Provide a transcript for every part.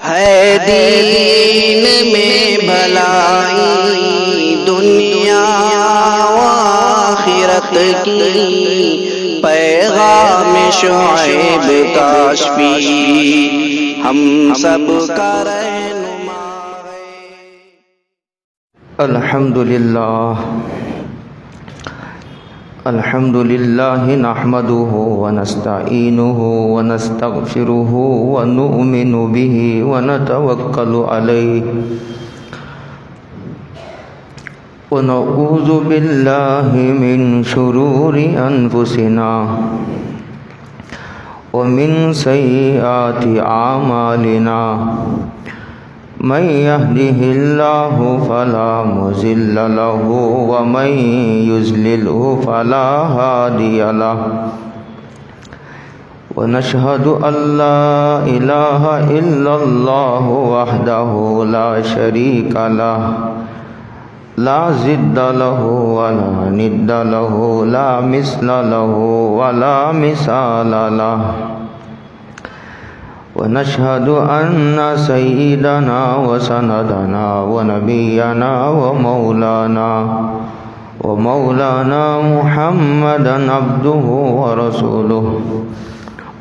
ہے دین میں بھلائی دنیا و آخرت کی، پیغام شعیب کاشفی ہم سب کا رہنما ہے۔ الحمد للہ نحمده ونستعینه ونستغفره ونؤمن به ونتوکل علیہ ونعوذ باللہ من شرور انفسنا ومن سیئات اعمالنا، من يهده الله فلا مضل له ومن يضلله فلا هادي له، ونشهد أن لا إله إلا الله وحده لا شريك له، لا ضد له ولا ند له، لا مثل له ولا مثال له، ونشهد أن سيدنا وسندنا ونبينا ومولانا محمدا عبده ورسوله،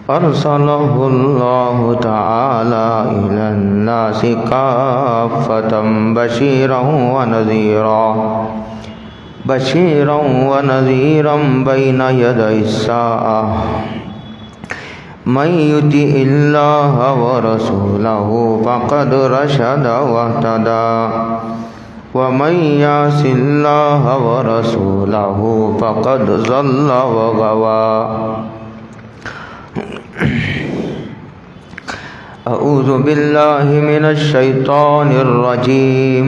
أرسله الله تعالى إلى الناس كافة بشيرا ونذيرا بين يدي الساعة، من يطع الله ورسوله فقد رشد واهتدى، ومن يعص الله ورسوله فقد ضل وغوى۔ اعوذ باللہ من الشیطان الرجیم،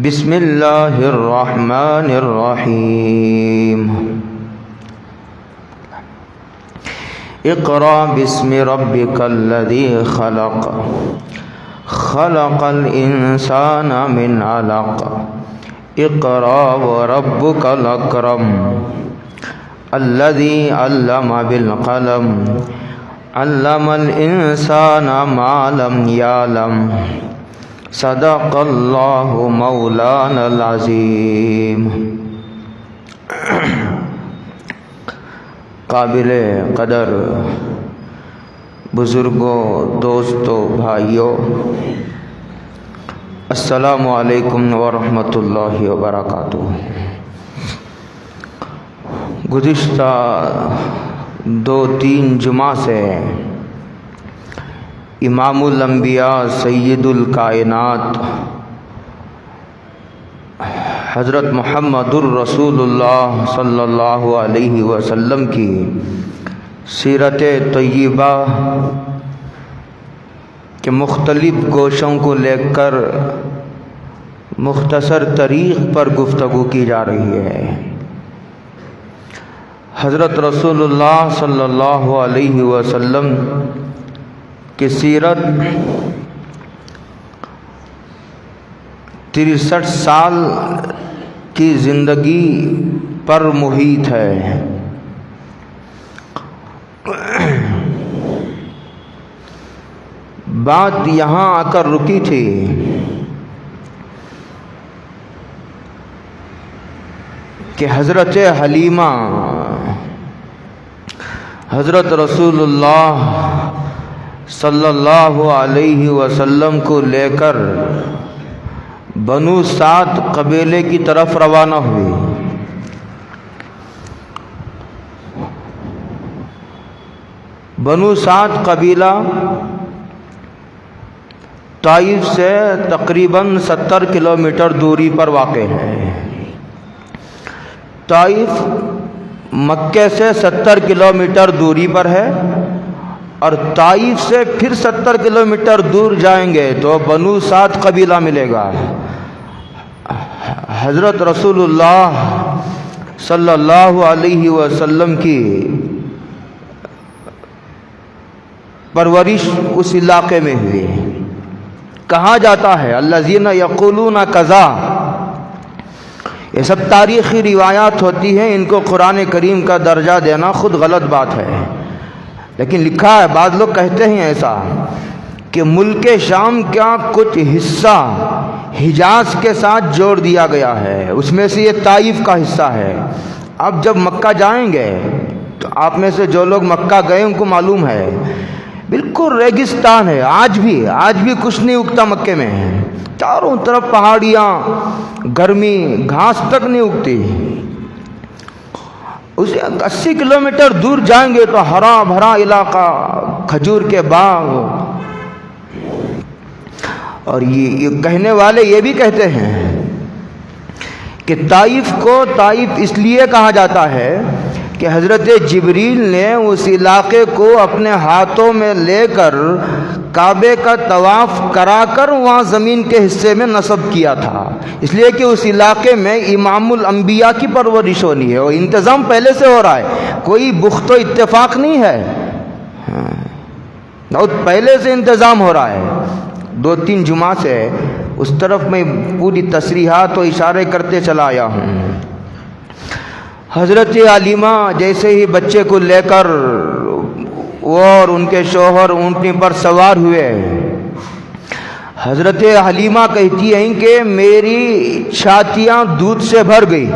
بسم اللہ الرحمن الرحیم۔ اقرأ باسم ربك الذي خلق، خلق الإنسان من علق، اقرأ وربك الأكرم، الذي علم بالقلم، علم الإنسان ما لم يعلم، صدق الله مولانا العظيم۔ قابل قدر بزرگوں، دوستوں، بھائیوں، السلام علیکم ورحمۃ اللہ وبرکاتہ۔ گزشتہ 2-3 جمعہ سے امام الانبیاء سید الکائنات حضرت محمد الرسول اللہ صلی اللہ علیہ وسلم کی سیرت طیبہ کے مختلف گوشوں کو لے کر مختصر طریق پر گفتگو کی جا رہی ہے۔ حضرت رسول اللہ صلی اللہ علیہ وسلم کی سیرت 63 سال کی زندگی پر محیط ہے۔ بات یہاں آ کر رکی تھی کہ حضرت حلیمہ حضرت رسول اللہ صلی اللہ علیہ وسلم کو لے کر بنو سعد قبیلے کی طرف روانہ ہوئی۔ بنو سعد قبیلہ طائف سے تقریباً 70 کلومیٹر دوری پر واقع ہے۔ طائف مکے سے 70 کلومیٹر دوری پر ہے، اور طائف سے پھر 70 کلومیٹر دور جائیں گے تو بنو سعد قبیلہ ملے گا۔ حضرت رسول اللہ صلی اللہ علیہ وسلم کی پرورش اس علاقے میں ہوئی۔ کہا جاتا ہے الذین یقولون کذا، یہ سب تاریخی روایات ہوتی ہیں، ان کو قرآن کریم کا درجہ دینا خود غلط بات ہے، لیکن لکھا ہے، بعض لوگ کہتے ہیں ایسا کہ ملک شام کا کچھ حصہ حجاز کے ساتھ جوڑ دیا گیا ہے، اس میں سے یہ طائف کا حصہ ہے۔ اب جب مکہ جائیں گے تو آپ میں سے جو لوگ مکہ گئے ان کو معلوم ہے بالکل ریگستان ہے، آج بھی کچھ نہیں اگتا مکے میں، چاروں طرف پہاڑیاں، گرمی، گھاس تک نہیں اگتی۔ اسے 80 کلومیٹر دور جائیں گے تو ہرا بھرا علاقہ، کھجور کے باغ۔ اور یہ کہنے والے یہ بھی کہتے ہیں کہ طائف کو طائف اس لیے کہا جاتا ہے کہ حضرت جبریل نے اس علاقے کو اپنے ہاتھوں میں لے کر کعبے کا طواف کرا کر وہاں زمین کے حصے میں نصب کیا تھا، اس لیے کہ اس علاقے میں امام الانبیاء کی پرورش ہونی ہے، اور انتظام پہلے سے ہو رہا ہے، کوئی بخت و اتفاق نہیں ہے، بہت پہلے سے انتظام ہو رہا ہے۔ 2-3 جمعہ سے اس طرف میں پوری تصریحات و اشارے کرتے چلا آیا ہوں۔ حضرت علیمہ جیسے ہی بچے کو لے کر وہ اور ان کے شوہر اونٹنی پر سوار ہوئے، حضرت حلیمہ کہتی ہیں کہ میری چھاتیاں دودھ سے بھر گئی،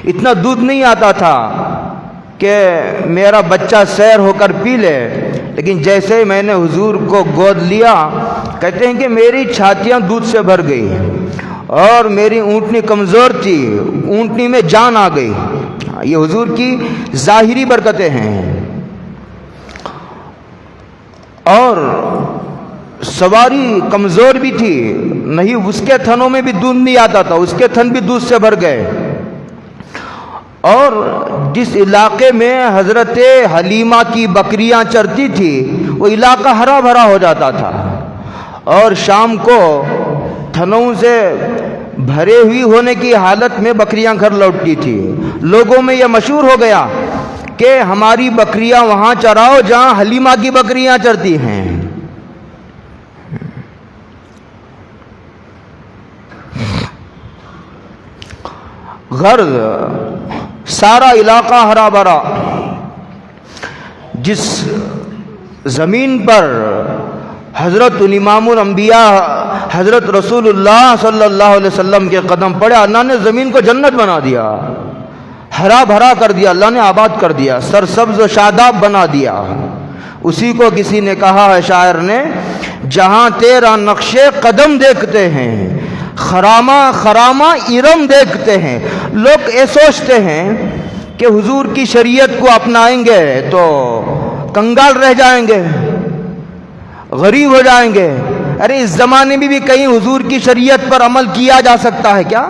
اتنا دودھ نہیں آتا تھا کہ میرا بچہ سیر ہو کر پی لے، لیکن جیسے میں نے حضور کو گود لیا، کہتے ہیں کہ میری چھاتیاں دودھ سے بھر گئی اور میری اونٹنی کمزور تھی، اونٹنی میں جان آ گئی۔ یہ حضور کی ظاہری برکتیں ہیں۔ اور سواری کمزور بھی تھی، نہیں اس کے تھنوں میں بھی دودھ نہیں آتا تھا، اس کے تھن بھی دودھ سے بھر گئے۔ اور جس علاقے میں حضرت حلیمہ کی بکریاں چرتی تھی وہ علاقہ ہرا بھرا ہو جاتا تھا، اور شام کو تھنوں سے بھرے ہوئی ہونے کی حالت میں بکریاں گھر لوٹتی تھی۔ لوگوں میں یہ مشہور ہو گیا کہ ہماری بکریاں وہاں چراؤ جہاں حلیمہ کی بکریاں چرتی ہیں۔ غرض سارا علاقہ ہرا بھرا، جس زمین پر حضرت امام الانبیاء حضرت رسول اللہ صلی اللہ علیہ وسلم کے قدم پڑے، اللہ نے زمین کو جنت بنا دیا، ہرا بھرا کر دیا، اللہ نے آباد کر دیا، سرسبز و شاداب بنا دیا۔ اسی کو کسی نے کہا ہے شاعر نے، جہاں تیرا نقش قدم دیکھتے ہیں خرامہ خرامہ ارم دیکھتے ہیں۔ لوگ یہ سوچتے ہیں کہ حضور کی شریعت کو اپنائیں گے تو کنگال رہ جائیں گے، غریب ہو جائیں گے۔ ارے اس زمانے میں بھی کہیں حضور کی شریعت پر عمل کیا جا سکتا ہے کیا؟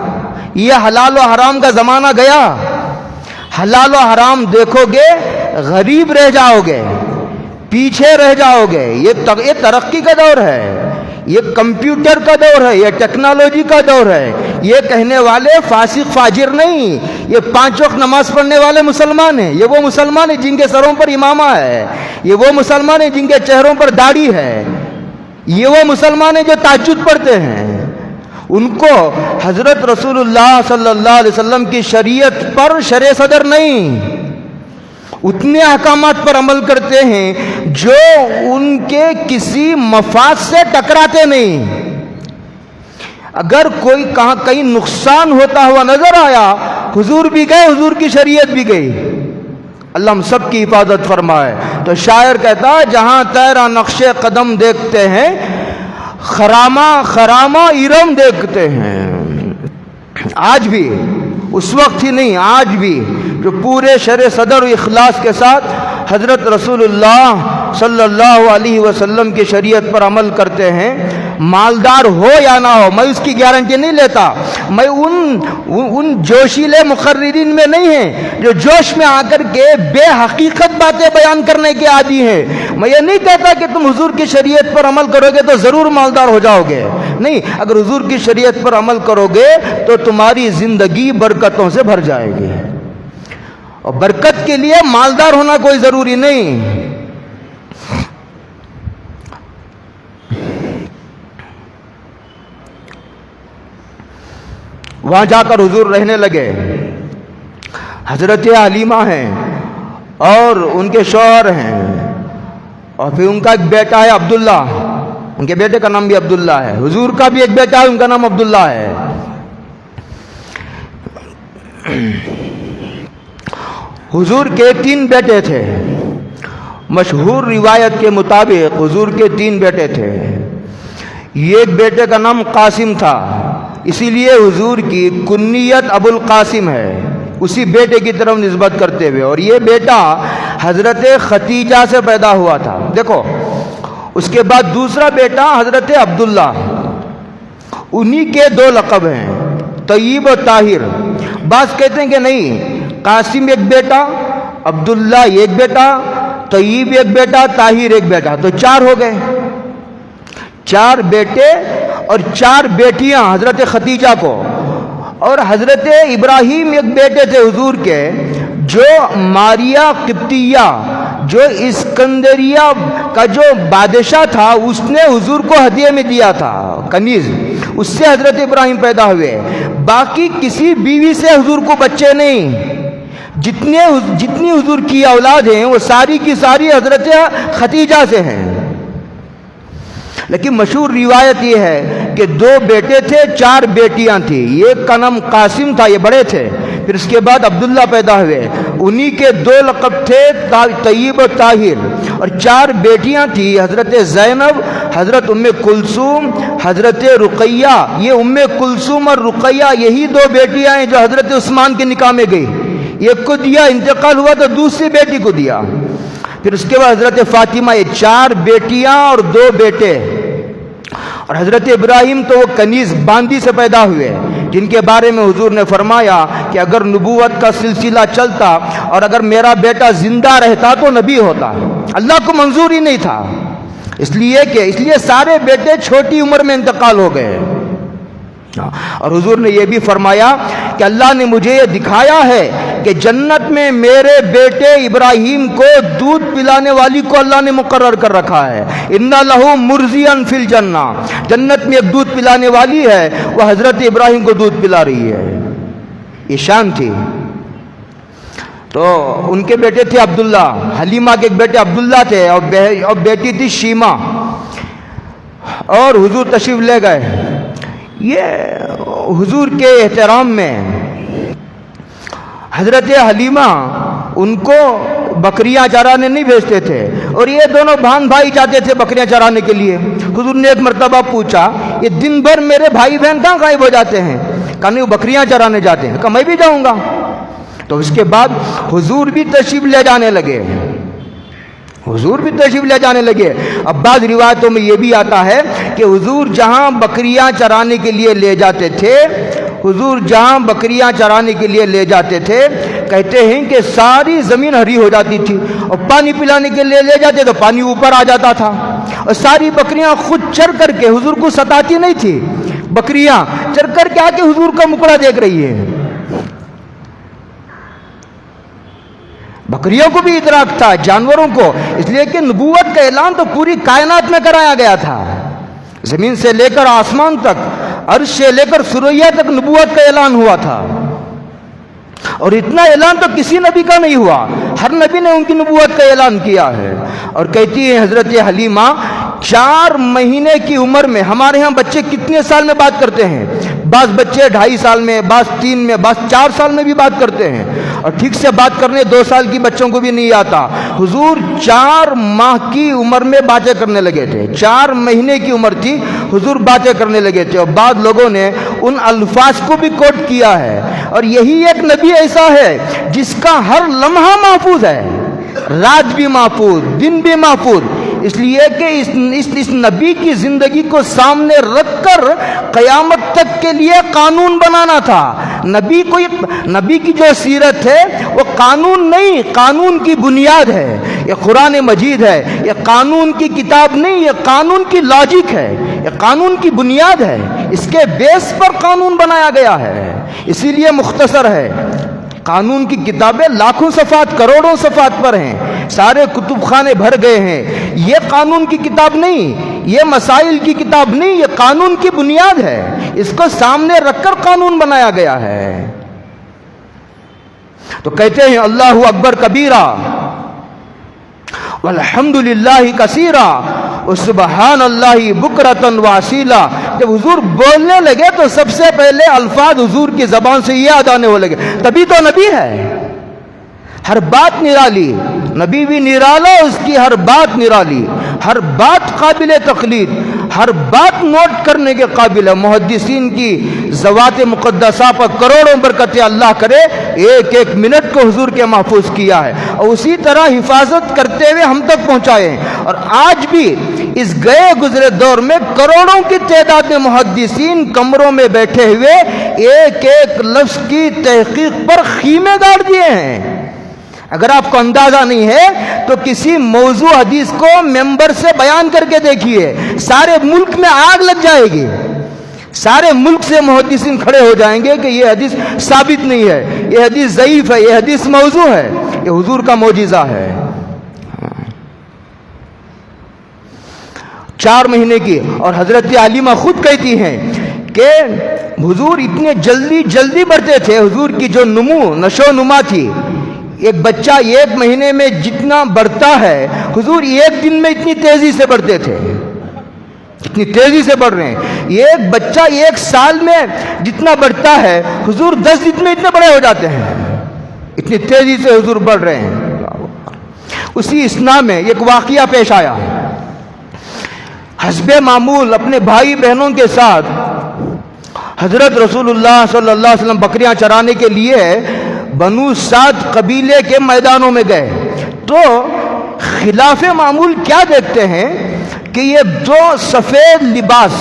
یہ حلال و حرام کا زمانہ گیا، حلال و حرام دیکھو گے غریب رہ جاؤ گے، پیچھے رہ جاؤ گے۔ یہ ترقی کا دور ہے، یہ کمپیوٹر کا دور ہے، یہ ٹیکنالوجی کا دور ہے۔ یہ کہنے والے فاسق فاجر نہیں، یہ 5 وقت نماز پڑھنے والے مسلمان ہیں۔ یہ وہ مسلمان ہیں جن کے سروں پر امامہ ہے، یہ وہ مسلمان ہیں جن کے چہروں پر داڑھی ہے، یہ وہ مسلمان ہیں جو تہجد پڑھتے ہیں۔ ان کو حضرت رسول اللہ صلی اللہ علیہ وسلم کی شریعت پر شرع صدر نہیں، اتنے احکامات پر عمل کرتے ہیں جو ان کے کسی مفاد سے ٹکراتے نہیں۔ اگر کوئی کہیں نقصان ہوتا ہوا نظر آیا، حضور بھی گئے، حضور کی شریعت بھی گئی۔ اللہ ہم سب کی حفاظت فرمائے۔ تو شاعر کہتا ہے جہاں تیرا نقش قدم دیکھتے ہیں خرامہ خرامہ ارم دیکھتے ہیں۔ آج بھی، اس وقت ہی نہیں، آج بھی جو پورے شرع صدر و اخلاص کے ساتھ حضرت رسول اللہ صلی اللہ علیہ وسلم کی شریعت پر عمل کرتے ہیں، مالدار ہو یا نہ ہو، میں اس کی گارنٹی نہیں لیتا۔ میں ان جوشیلے مقررین میں نہیں ہیں جو جوش میں آ کر کے بے حقیقت باتیں بیان کرنے کے عادی ہیں۔ میں یہ نہیں کہتا کہ تم حضور کی شریعت پر عمل کرو گے تو ضرور مالدار ہو جاؤ گے، نہیں، اگر حضور کی شریعت پر عمل کرو گے تو تمہاری زندگی برکتوں سے بھر جائے گی، اور برکت کے لیے مالدار ہونا کوئی ضروری نہیں۔ وہاں جا کر حضور رہنے لگے۔ حضرت حلیمہ ہیں اور ان کے شوہر ہیں، اور پھر ان کا ایک بیٹا ہے عبداللہ۔ ان کے بیٹے کا نام بھی عبداللہ ہے. حضور کا بھی ایک بیٹا ہے, ان کا نام عبداللہ ہے. حضور کے 3 بیٹے تھے. مشہور روایت کے مطابق حضور کے 3 بیٹے تھے. ایک بیٹے کا نام قاسم تھا, اسی لیے حضور کی کنیت ابو القاسم ہے, اسی بیٹے کی طرف نسبت کرتے ہوئے. اور یہ بیٹا حضرت ختیجہ سے پیدا ہوا تھا. دیکھو, اس کے بعد دوسرا بیٹا حضرت عبداللہ, انہی کے 2 لقب ہیں, طیب و طاہر. بعض کہتے ہیں کہ نہیں, قاسم ایک بیٹا, عبداللہ ایک بیٹا, طیب ایک بیٹا, طاہر ایک بیٹا, تو 4 ہو گئے. 4 بیٹے اور 4 بیٹیاں حضرت ختیجہ کو. اور حضرت ابراہیم ایک بیٹے تھے حضور کے, جو ماریا قبطیہ, جو اسکندریہ کا جو بادشاہ تھا, اس نے حضور کو ہدیے میں دیا تھا کنیز, اس سے حضرت ابراہیم پیدا ہوئے. باقی کسی بیوی سے حضور کو بچے نہیں. جتنی حضور کی اولاد ہیں وہ ساری کی ساری حضرت ختیجہ سے ہیں. لیکن مشہور روایت یہ ہے کہ 2 بیٹے تھے, 4 بیٹیاں تھیں. ایک کا نام قاسم تھا, یہ بڑے تھے. پھر اس کے بعد عبداللہ پیدا ہوئے, انہی کے 2 لقب تھے, طیب و طاہر. اور 4 بیٹیاں تھیں, حضرت زینب, حضرت ام کلثوم, حضرت رقیہ. یہ ام کلثوم اور رقیہ یہی 2 بیٹیاں ہیں جو حضرت عثمان کے نکاح میں گئی. ایک کو دیا, انتقال ہوا تو دوسری بیٹی کو دیا. پھر اس کے بعد حضرت فاطمہ. یہ 4 بیٹیاں اور 2 بیٹے. اور حضرت ابراہیم تو وہ کنیز باندی سے پیدا ہوئے, جن کے بارے میں حضور نے فرمایا کہ اگر نبوت کا سلسلہ چلتا اور اگر میرا بیٹا زندہ رہتا تو نبی ہوتا. اللہ کو منظور ہی نہیں تھا, اس لیے سارے بیٹے چھوٹی عمر میں انتقال ہو گئے. اور حضور نے یہ بھی فرمایا کہ اللہ نے مجھے یہ دکھایا ہے کہ جنت میں میرے بیٹے ابراہیم کو دودھ پلانے والی کو اللہ نے مقرر کر رکھا ہے. ان لہو مرضیاً فی الجنہ, جنت میں ایک دودھ پلانے والی ہے, وہ حضرت ابراہیم کو دودھ پلا رہی ہے. یہ شان تھی. تو ان کے بیٹے تھے عبداللہ, حلیمہ کے ایک بیٹے عبداللہ تھے, اور بیٹی تھی شیمہ. اور حضور تشریف لے گئے. یہ حضور کے احترام میں حضرت حلیمہ ان کو بکریاں چرانے نہیں بھیجتے تھے, اور یہ دونوں بہن بھائی جاتے تھے بکریاں چرانے کے لیے. حضور نے ایک مرتبہ پوچھا, یہ دن بھر میرے بھائی بہن کہاں غائب ہو جاتے ہیں؟ کہا نہیں, وہ بکریاں چرانے جاتے ہیں. کہا میں بھی جاؤں گا. تو اس کے بعد حضور بھی تشریف لے جانے لگے. اب بعض روایتوں میں یہ بھی آتا ہے کہ حضور جہاں بکریاں چرانے کے لیے لے جاتے تھے, کہتے ہیں کہ ساری زمین ہری ہو جاتی تھی, اور پانی پلانے کے لیے لے جاتے تو پانی اوپر آ جاتا تھا, اور ساری بکریاں خود چر کر کے حضور کو ستاتی نہیں تھی. بکریاں چر کر کے آ کے حضور کا مکڑا دیکھ رہی ہے. بکریوں کو بھی ادراک تھا, جانوروں کو, اس لیے کہ نبوت کا اعلان تو پوری کائنات میں کرایا گیا تھا. زمین سے لے کر آسمان تک, عرش سے لے کر ثریا تک نبوت کا اعلان ہوا تھا. اور اتنا اعلان تو کسی نبی کا نہیں ہوا, ہر نبی نے ان کی نبوت کا اعلان کیا ہے. اور کہتی ہے حضرت حلیمہ, 4 مہینے کی عمر میں, ہمارے ہاں بچے کتنے سال میں بات کرتے ہیں؟ بعض بچے 2.5 سال میں, بعض 3 میں, بعض 4 سال میں بھی بات کرتے ہیں. اور ٹھیک سے بات کرنے 2 سال کی بچوں کو بھی نہیں آتا. حضور 4 ماہ کی عمر میں باتیں کرنے لگے تھے. 4 مہینے کی عمر تھی, حضور باتیں کرنے لگے تھے. اور بعض لوگوں نے ان الفاظ کو بھی کوٹ کیا ہے. اور یہی ایک نبی ایسا ہے جس کا ہر لمحہ محفوظ ہے, رات بھی محفوظ, دن بھی محفوظ. اس لیے کہ اس نبی کی زندگی کو سامنے رکھ کر قیامت تک کے لیے قانون بنانا تھا. نبی کی جو سیرت ہے وہ قانون نہیں, قانون کی بنیاد ہے. یہ قرآن مجید ہے, یہ قانون کی کتاب نہیں, یہ قانون کی لاجک ہے, یہ قانون کی بنیاد ہے. اس کے بیس پر قانون بنایا گیا ہے, اسی لیے مختصر ہے. قانون کی کتابیں لاکھوں صفحات, کروڑوں صفحات پر ہیں, سارے کتب خانے بھر گئے ہیں. یہ قانون کی کتاب نہیں, یہ مسائل کی کتاب نہیں, یہ قانون کی بنیاد ہے. اس کو سامنے رکھ کر قانون بنایا گیا ہے. تو کہتے ہیں اللہ اکبر کبیرہ والحمد للہ کثیرہ سبحان اللہ بکرتن واسیلا. جب حضور بولنے لگے تو سب سے پہلے الفاظ حضور کی زبان سے یہ یاد آنے لگے, تبھی تو نبی ہے. ہر بات نرالی, نبی بھی نرالا, اس کی ہر بات نرالی, ہر بات قابل تقلید, ہر بات نوٹ کرنے کے قابل ہے. محدثین کی ذوات مقدسہ پر کروڑوں برکتیں اللہ کرے, ایک ایک منٹ کو حضور کے محفوظ کیا ہے اور اسی طرح حفاظت کرتے ہوئے ہم تک پہنچائے ہیں. اور آج بھی اس گئے گزرے دور میں کروڑوں کی تعداد میں محدثین کمروں میں بیٹھے ہوئے ایک ایک لفظ کی تحقیق پر خیمے گاڑ دیے ہیں. اگر آپ کو اندازہ نہیں ہے تو کسی موضوع حدیث کو ممبر سے بیان کر کے دیکھیے, سارے ملک میں آگ لگ جائے گی. سارے ملک سے محدثین کھڑے ہو جائیں گے کہ یہ حدیث ثابت نہیں ہے, یہ حدیث ضعیف ہے, یہ حدیث موضوع ہے, یہ حضور کا معجزہ ہے. 4 مہینے کی, اور حضرت علیمہ خود کہتی ہیں کہ حضور اتنے جلدی بڑھتے تھے. حضور کی جو نشو نما تھی, ایک بچہ 1 مہینے میں جتنا بڑھتا ہے حضور 1 دن میں اتنی تیزی سے بڑھتے تھے, اتنی تیزی سے بڑھ رہے ہیں. ایک بچہ 1 سال میں جتنا بڑھتا ہے حضور 10 دن میں اتنے بڑے ہو جاتے ہیں, اتنی تیزی سے حضور بڑھ رہے ہیں. اسی اسنا میں ایک واقعہ پیش آیا. حسب معمول اپنے بھائی بہنوں کے ساتھ حضرت رسول اللہ صلی اللہ علیہ وسلم بکریاں چرانے کے لیے بنو سعد قبیلے کے میدانوں میں گئے تو خلاف معمول کیا دیکھتے ہیں کہ یہ 2 سفید لباس,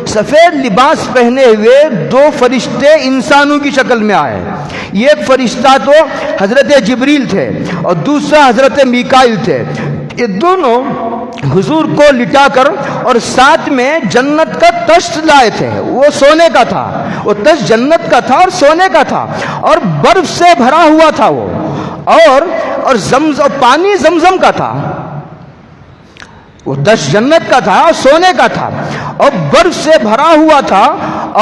سفید لباس پہنے ہوئے 2 فرشتے انسانوں کی شکل میں آئے. ایک فرشتہ تو حضرت جبریل تھے اور دوسرا حضرت میکائیل تھے. یہ دونوں حضور کو لٹا کر اور ساتھ میں جنت کا تشت لائے تھے. وہ سونے کا تھا, وہ تشت جنت کا تھا اور سونے کا تھا اور برف سے بھرا ہوا تھا وہ, اور پانی زمزم کا تھا. وہ تشت جنت کا تھا اور سونے کا تھا اور برف سے بھرا ہوا تھا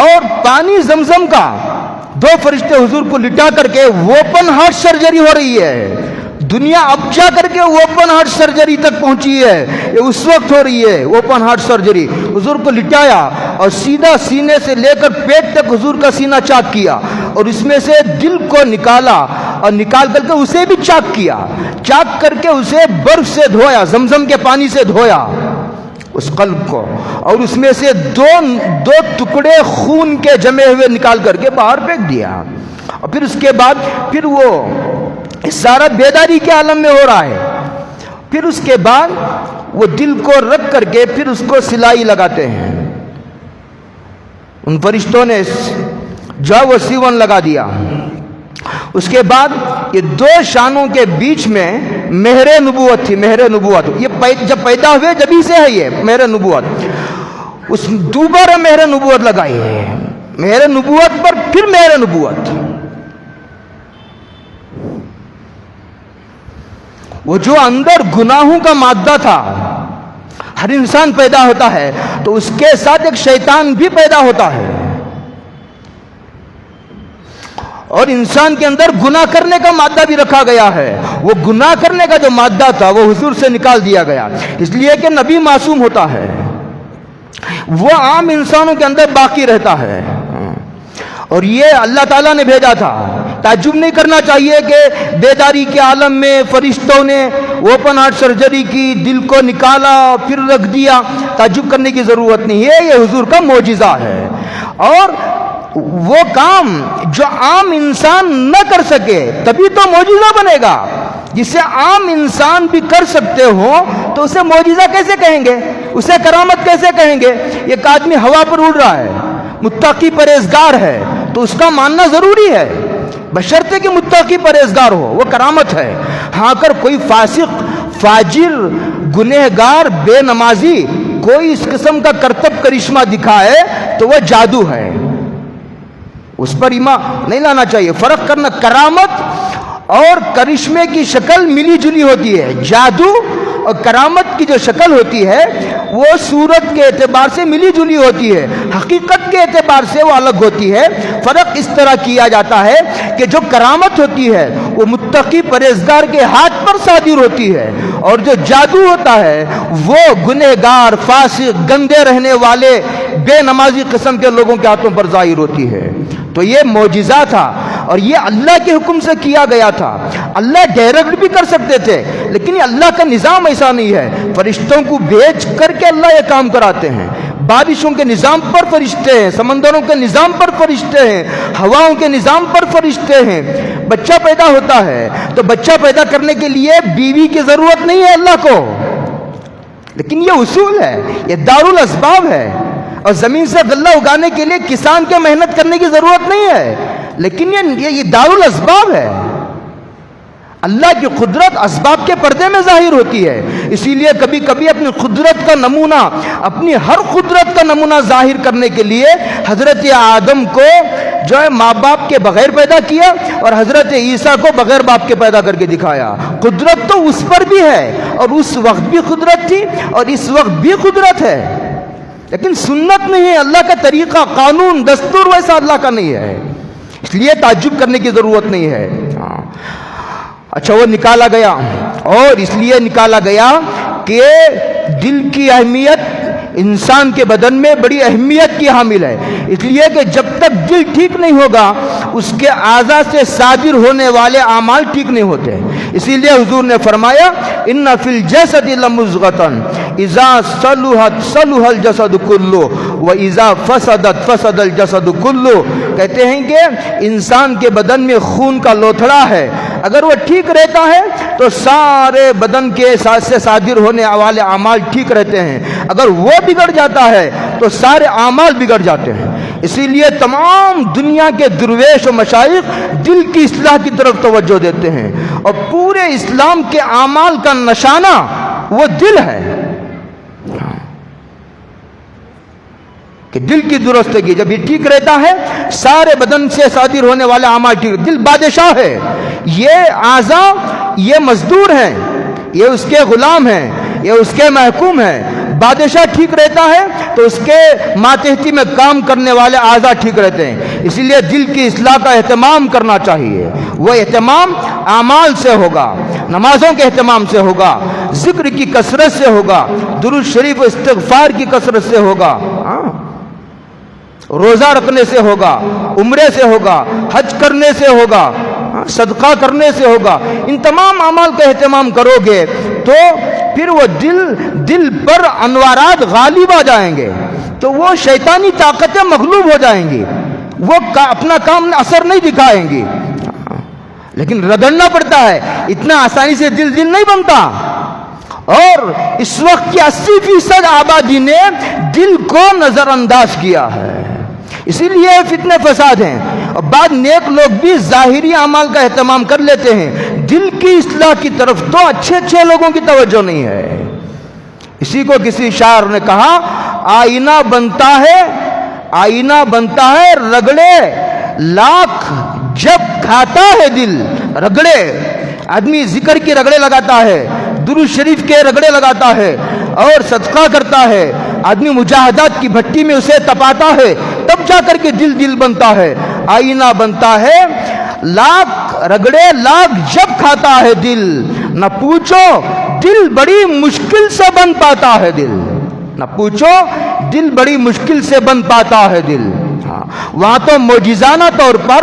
اور پانی زمزم کا. 2 فرشتے حضور کو لٹا کر کے اوپن ہارٹ سرجری ہو رہی ہے. دنیا اب جا کر کے اوپن ہارٹ سرجری تک پہنچی ہے, یہ اس وقت ہو رہی ہے اوپن ہارٹ سرجری. حضور کو لٹایا اور سیدھا سینے سے لے کر پیٹ تک حضور کا سینہ چاک کیا اور اس میں سے دل کو نکالا اور نکال کر کے اسے بھی چاک کیا, چاک کر کے اسے برف سے دھویا, زمزم کے پانی سے دھویا اس قلب کو, اور اس میں سے 2 ٹکڑے خون کے جمے ہوئے نکال کر کے باہر پھینک دیا. اور پھر اس کے بعد پھر وہ سارا بیداری کے عالم میں ہو رہا ہے. پھر اس کے بعد وہ دل کو رکھ کر کے پھر اس کو سلائی لگاتے ہیں. ان فرشتوں نے جو وہ سیون لگا دیا. اس کے بعد یہ 2 شانوں کے بیچ میں مہر نبوت تھی. مہر نبوت یہ جب پیدا ہوئے جبھی سے ہے یہ مہر نبوت. اس دوبارہ مہر نبوت لگائی ہے, مہر نبوت پر پھر مہر نبوت. وہ جو اندر گناہوں کا مادہ تھا, ہر انسان پیدا ہوتا ہے تو اس کے ساتھ ایک شیطان بھی پیدا ہوتا ہے, اور انسان کے اندر گناہ کرنے کا مادہ بھی رکھا گیا ہے. وہ گناہ کرنے کا جو مادہ تھا وہ حضور سے نکال دیا گیا, اس لیے کہ نبی معصوم ہوتا ہے, وہ عام انسانوں کے اندر باقی رہتا ہے. اور یہ اللہ تعالیٰ نے بھیجا تھا. تعجب نہیں کرنا چاہیے کہ بیداری کے عالم میں فرشتوں نے اوپن ہارٹ سرجری کی, دل کو نکالا پھر رکھ دیا. تعجب کرنے کی ضرورت نہیں ہے, یہ حضور کا معجزہ ہے. اور وہ کام جو عام انسان نہ کر سکے تبھی تو معجزہ بنے گا. جسے عام انسان بھی کر سکتے ہو تو اسے معجزہ کیسے کہیں گے, اسے کرامت کیسے کہیں گے؟ ایک آدمی ہوا پر اڑ رہا ہے, متقی پرہیزگار ہے تو اس کا ماننا ضروری ہے, بشرطے کہ متقی پرہیزگار ہو, وہ کرامت ہے. ہاں اگر کوئی فاسق, فاجر, گنہگار, بے نمازی کوئی اس قسم کا کرتب کرشمہ دکھائے تو وہ جادو ہے, اس پر ایمان نہیں لانا چاہیے. فرق کرنا, کرامت اور کرشمے کی شکل ملی جلی ہوتی ہے. جادو اور کرامت کی جو شکل ہوتی ہے وہ صورت کے اعتبار سے ملی جلی ہوتی ہے، حقیقت کے اعتبار سے وہ الگ ہوتی ہے۔ فرق اس طرح کیا جاتا ہے کہ جو کرامت ہوتی ہے وہ متقی پرہیزگار کے ہاتھ پر صادر ہوتی ہے، اور جو جادو ہوتا ہے وہ گنہگار، فاسق، گندے رہنے والے، بے نمازی قسم کے لوگوں کے ہاتھوں پر ظاہر ہوتی ہے۔ تو یہ معجزہ تھا اور یہ اللہ کے حکم سے کیا گیا تھا۔ اللہ ڈائریکٹ بھی کر سکتے تھے، لیکن یہ اللہ کا نظام ایسا نہیں ہے۔ فرشتوں کو بھیج کر کے اللہ یہ کام کراتے ہیں۔ بارشوں کے نظام پر فرشتے ہیں، سمندروں کے نظام پر فرشتے ہیں، ہواؤں کے نظام پر فرشتے ہیں۔ بچہ پیدا ہوتا ہے تو بچہ پیدا کرنے کے لیے بیوی کی ضرورت نہیں ہے اللہ کو، لیکن یہ اصول ہے، یہ دارالاسباب ہے۔ اور زمین سے غلہ اگانے کے لیے کسان کے محنت کرنے کی ضرورت نہیں ہے، لیکن یہ دارالاسباب ہے۔ اللہ کی قدرت اسباب کے پردے میں ظاہر ہوتی ہے، اسی لیے کبھی کبھی اپنی قدرت کا نمونہ، اپنی ہر قدرت کا نمونہ ظاہر کرنے کے لیے حضرت آدم کو جو ہے ماں باپ کے بغیر پیدا کیا، اور حضرت عیسیٰ کو بغیر باپ کے پیدا کر کے دکھایا۔ قدرت تو اس پر بھی ہے، اور اس وقت بھی قدرت تھی اور اس وقت بھی قدرت ہے، لیکن سنت نہیں ہے۔ اللہ کا طریقہ، قانون، دستور ویسا اللہ کا نہیں ہے، اس لیے تعجب کرنے کی ضرورت نہیں ہے۔ اچھا، وہ نکالا گیا، اور اس لیے نکالا گیا کہ دل کی اہمیت انسان کے بدن میں بڑی اہمیت کی حامل ہے، اس لیے کہ جب تک دل ٹھیک نہیں ہوگا اس کے اعضاء سے صادر ہونے والے اعمال ٹھیک نہیں ہوتے۔ اسی لیے حضور نے فرمایا ان فی الجسد لمضغۃ اذا صلحت صلح الجسد کلہ واذا فسدت فسد الجسد کلہ، کہتے ہیں کہ انسان کے بدن میں خون کا لوتھڑا ہے، اگر وہ ٹھیک رہتا ہے تو سارے بدن کے ساتھ سے صادر ہونے والے اعمال ٹھیک رہتے ہیں، اگر وہ بگڑ جاتا ہے تو سارے اعمال بگڑ جاتے ہیں۔ اسی لیے تمام دنیا کے درویش و مشائخ دل کی اصلاح کی طرف توجہ دیتے ہیں، اور پورے اسلام کے اعمال کا نشانہ وہ دل ہے کہ دل کی درستگی جب یہ ٹھیک رہتا ہے سارے بدن سے صادر ہونے والے اعمال ٹھیک۔ دل بادشاہ ہے، یہ اعضاء یہ مزدور ہیں، یہ اس کے غلام ہیں، یہ اس کے محکوم ہیں۔ بادشاہ ٹھیک رہتا ہے تو اس کے ماتحتی میں کام کرنے والے اعضاء ٹھیک رہتے ہیں۔ اسی لیے دل کی اصلاح کا اہتمام کرنا چاہیے، وہ اہتمام اعمال سے ہوگا، نمازوں کے اہتمام سے ہوگا، ذکر کی کثرت سے ہوگا، درود شریف و استغفار کی کثرت سے ہوگا، روزہ رکھنے سے ہوگا، عمرے سے ہوگا، حج کرنے سے ہوگا، صدقہ کرنے سے ہوگا۔ ان تمام اعمال کا اہتمام کرو گے تو پھر وہ دل پر انوارات غالب آ جائیں گے، تو وہ شیطانی طاقتیں مغلوب ہو جائیں گی، وہ اپنا کام اثر نہیں دکھائیں گی۔ لیکن رگڑنا پڑتا ہے، اتنا آسانی سے دل نہیں بنتا، اور اس وقت کی 80% آبادی نے دل کو نظر انداز کیا ہے، اسی لیے فتنے فساد ہیں۔ اور بعض نیک لوگ بھی ظاہری اعمال کا اہتمام کر لیتے ہیں، دل کی اصلاح کی طرف تو اچھے لوگوں کی توجہ نہیں ہے۔ اسی کو کسی شاعر نے کہا آئینہ بنتا ہے رگڑے لاکھ جب کھاتا ہے دل۔ رگڑے، آدمی ذکر کی رگڑے لگاتا ہے، درود شریف کے رگڑے لگاتا ہے اور صدقہ کرتا ہے، آدمی مجاہدات کی بھٹی میں اسے تپاتا ہے، تب جا کر کے دل بنتا ہے۔ آئینہ بنتا ہے لاکھ رگڑے لاکھ جب کھاتا ہے دل، نہ پوچھو دل بڑی مشکل سے بن پاتا ہے دل، نہ پوچھو دل بڑی مشکل سے بن پاتا ہے دل۔ وہاں تو معجزانہ طور پر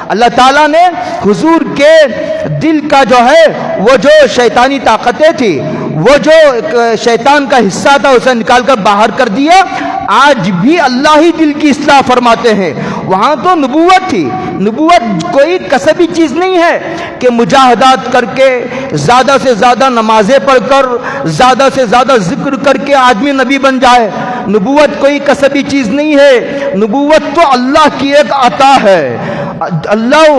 اللہ تعالیٰ نے حضور کے دل کا جو ہے وہ جو شیطانی طاقتیں تھی، وہ جو شیطان کا حصہ تھا اسے نکال کر باہر کر دیا۔ آج بھی اللہ ہی دل کی اصلاح فرماتے ہیں۔ وہاں تو نبوت تھی، نبوت کوئی کسبی چیز نہیں ہے کہ مجاہدات کر کے زیادہ سے زیادہ نمازیں پڑھ کر زیادہ سے زیادہ ذکر کر کے آدمی نبی بن جائے۔ نبوت کوئی کسبی چیز نہیں ہے، نبوت تو اللہ کی ایک عطا ہے۔ اللہ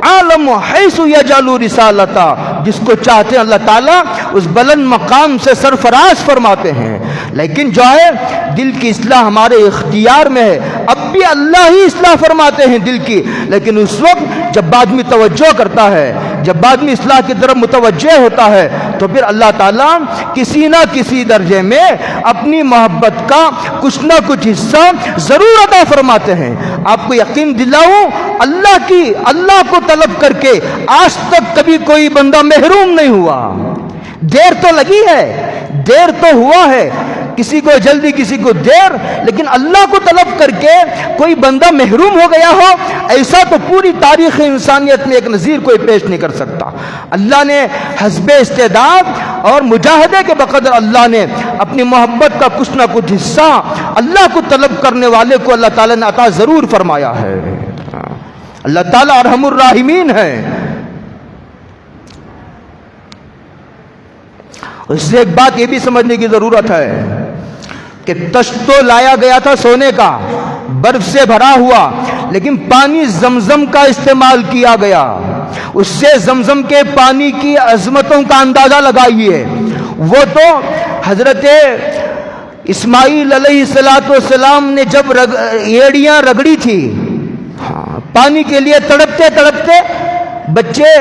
عالم حیث یجعل رسالتہ، جس کو چاہتے ہیں اللہ تعالیٰ اس بلند مقام سے سرفراز فرماتے ہیں۔ لیکن جو ہے دل کی اصلاح ہمارے اختیار میں ہے، اب بھی اللہ ہی اصلاح فرماتے ہیں دل کی، لیکن اس وقت جب آدمی توجہ کرتا ہے جب آدمی اصلاح کی طرف متوجہ ہوتا ہے تو پھر اللہ تعالیٰ کسی نہ کسی درجے میں اپنی محبت کا کچھ نہ کچھ حصہ ضرور عطا فرماتے ہیں. آپ کو یقین دلاؤں، اللہ کو طلب کر کے آج تک کبھی کوئی بندہ محروم نہیں ہوا. دیر تو لگی ہے، دیر تو ہوا ہے، کسی کو جلدی کسی کو دیر، لیکن اللہ کو طلب کر کے کوئی بندہ محروم ہو گیا ہو، ایسا تو پوری تاریخ انسانیت میں ایک نظیر کوئی پیش نہیں کر سکتا. اللہ نے حسب استعداد اور مجاہدے کے بقدر اللہ نے اپنی محبت کا کچھ نہ کچھ حصہ اللہ کو طلب کرنے والے کو اللہ تعالیٰ نے عطا ضرور فرمایا ہے. اللہ تعالیٰ ارحم الراحمین ہے. اس سے ایک بات یہ بھی سمجھنے کی ضرورت ہے کہ تشت تو لایا گیا تھا سونے کا، برف سے بھرا ہوا، لیکن پانی زمزم کا استعمال کیا گیا. اس سے زمزم کے پانی کی عظمتوں کا اندازہ لگائیے. وہ تو حضرت اسماعیل علیہ السلام نے جب ایڑیاں رگڑی تھی، پانی کے لیے تڑپتے تڑپتے، بچے